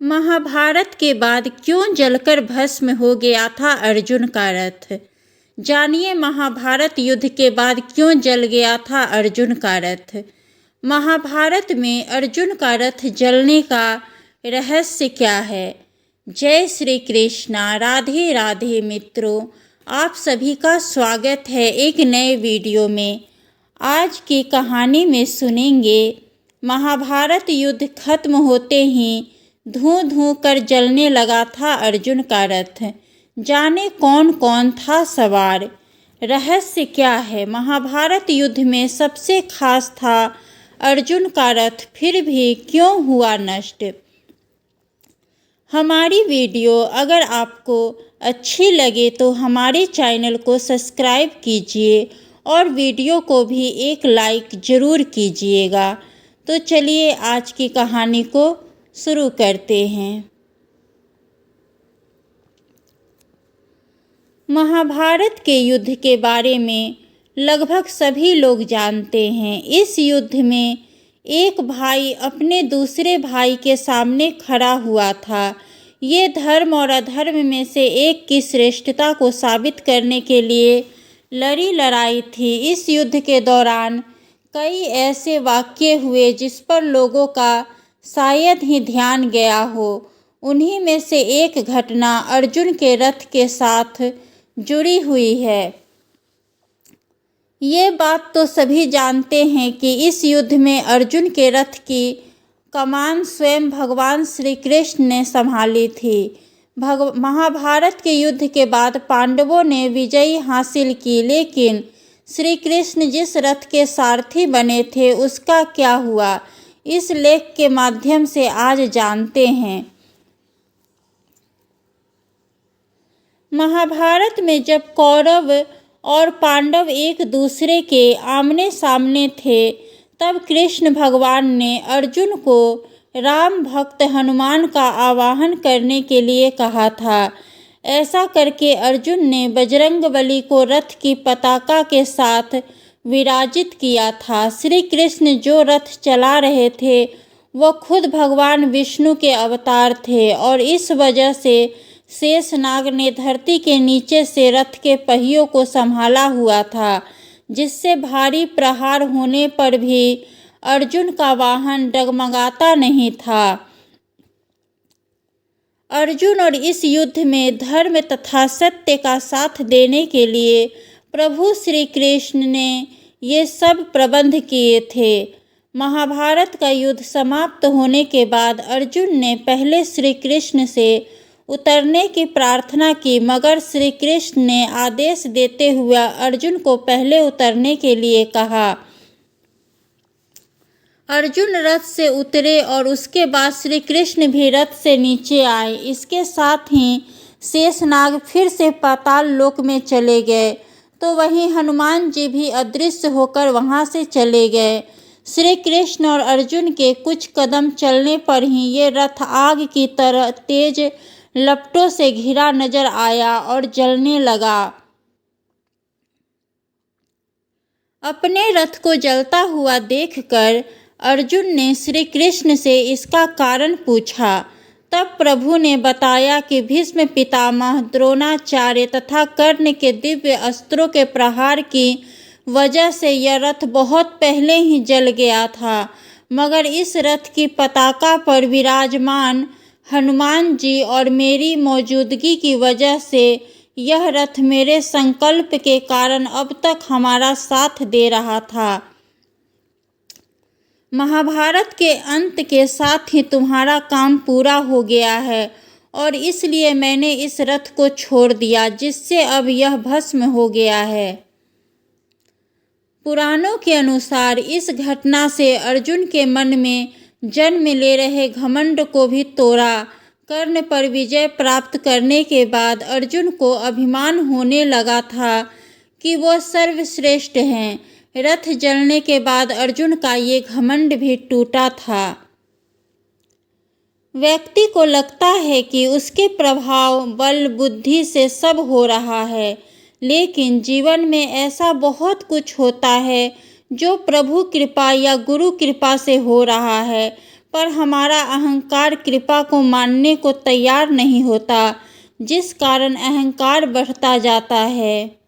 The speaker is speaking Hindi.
महाभारत के बाद क्यों जलकर भस्म हो गया था अर्जुन का रथ। जानिए महाभारत युद्ध के बाद क्यों जल गया था अर्जुन का रथ। महाभारत में अर्जुन का रथ जलने का रहस्य क्या है। जय श्री कृष्णा, राधे राधे मित्रों, आप सभी का स्वागत है एक नए वीडियो में। आज की कहानी में सुनेंगे महाभारत युद्ध खत्म होते ही धूं धूं कर जलने लगा था अर्जुन का रथ। जाने कौन कौन था सवार, रहस्य क्या है। महाभारत युद्ध में सबसे खास था अर्जुन का रथ, फिर भी क्यों हुआ नष्ट। हमारी वीडियो अगर आपको अच्छी लगे तो हमारे चैनल को सब्सक्राइब कीजिए और वीडियो को भी एक लाइक ज़रूर कीजिएगा। तो चलिए आज की कहानी को शुरू करते हैं। महाभारत के युद्ध के बारे में लगभग सभी लोग जानते हैं। इस युद्ध में एक भाई अपने दूसरे भाई के सामने खड़ा हुआ था। ये धर्म और अधर्म में से एक की श्रेष्ठता को साबित करने के लिए लड़ी लड़ाई थी। इस युद्ध के दौरान कई ऐसे वाक़ये हुए जिस पर लोगों का शायद ही ध्यान गया हो। उन्हीं में से एक घटना अर्जुन के रथ के साथ जुड़ी हुई है। ये बात तो सभी जानते हैं कि इस युद्ध में अर्जुन के रथ की कमान स्वयं भगवान श्री कृष्ण ने संभाली थी। महाभारत के युद्ध के बाद पांडवों ने विजय हासिल की, लेकिन श्री कृष्ण जिस रथ के सारथी बने थे उसका क्या हुआ, इस लेख के माध्यम से आज जानते हैं। महाभारत में जब कौरव और पांडव एक दूसरे के आमने सामने थे, तब कृष्ण भगवान ने अर्जुन को राम भक्त हनुमान का आवाहन करने के लिए कहा था। ऐसा करके अर्जुन ने बजरंगबली को रथ की पताका के साथ विराजित किया था। श्री कृष्ण जो रथ चला रहे थे वह खुद भगवान विष्णु के अवतार थे और इस वजह से शेषनाग ने धरती के नीचे से रथ के पहियों को संभाला हुआ था, जिससे भारी प्रहार होने पर भी अर्जुन का वाहन डगमगाता नहीं था। अर्जुन और इस युद्ध में धर्म तथा सत्य का साथ देने के लिए प्रभु श्री कृष्ण ने ये सब प्रबंध किए थे। महाभारत का युद्ध समाप्त होने के बाद अर्जुन ने पहले श्री कृष्ण से उतरने की प्रार्थना की, मगर श्री कृष्ण ने आदेश देते हुए अर्जुन को पहले उतरने के लिए कहा। अर्जुन रथ से उतरे और उसके बाद श्री कृष्ण भी रथ से नीचे आए। इसके साथ ही शेषनाग फिर से पाताल लोक में चले गए, तो वहीं हनुमान जी भी अदृश्य होकर वहां से चले गए। श्री कृष्ण और अर्जुन के कुछ कदम चलने पर ही ये रथ आग की तरह तेज लपटों से घिरा नजर आया और जलने लगा। अपने रथ को जलता हुआ देखकर अर्जुन ने श्री कृष्ण से इसका कारण पूछा। तब प्रभु ने बताया कि भीष्म पितामह, द्रोणाचार्य तथा कर्ण के दिव्य अस्त्रों के प्रहार की वजह से यह रथ बहुत पहले ही जल गया था, मगर इस रथ की पताका पर विराजमान हनुमान जी और मेरी मौजूदगी की वजह से यह रथ मेरे संकल्प के कारण अब तक हमारा साथ दे रहा था। महाभारत के अंत के साथ ही तुम्हारा काम पूरा हो गया है और इसलिए मैंने इस रथ को छोड़ दिया, जिससे अब यह भस्म हो गया है। पुराणों के अनुसार इस घटना से अर्जुन के मन में जन्म ले रहे घमंड को भी तोड़ा। कर्ण पर विजय प्राप्त करने के बाद अर्जुन को अभिमान होने लगा था कि वो सर्वश्रेष्ठ हैं। रथ जलने के बाद अर्जुन का ये घमंड भी टूटा था। व्यक्ति को लगता है कि उसके प्रभाव बल बुद्धि से सब हो रहा है, लेकिन जीवन में ऐसा बहुत कुछ होता है जो प्रभु कृपा या गुरु कृपा से हो रहा है। पर हमारा अहंकार कृपा को मानने को तैयार नहीं होता, जिस कारण अहंकार बढ़ता जाता है।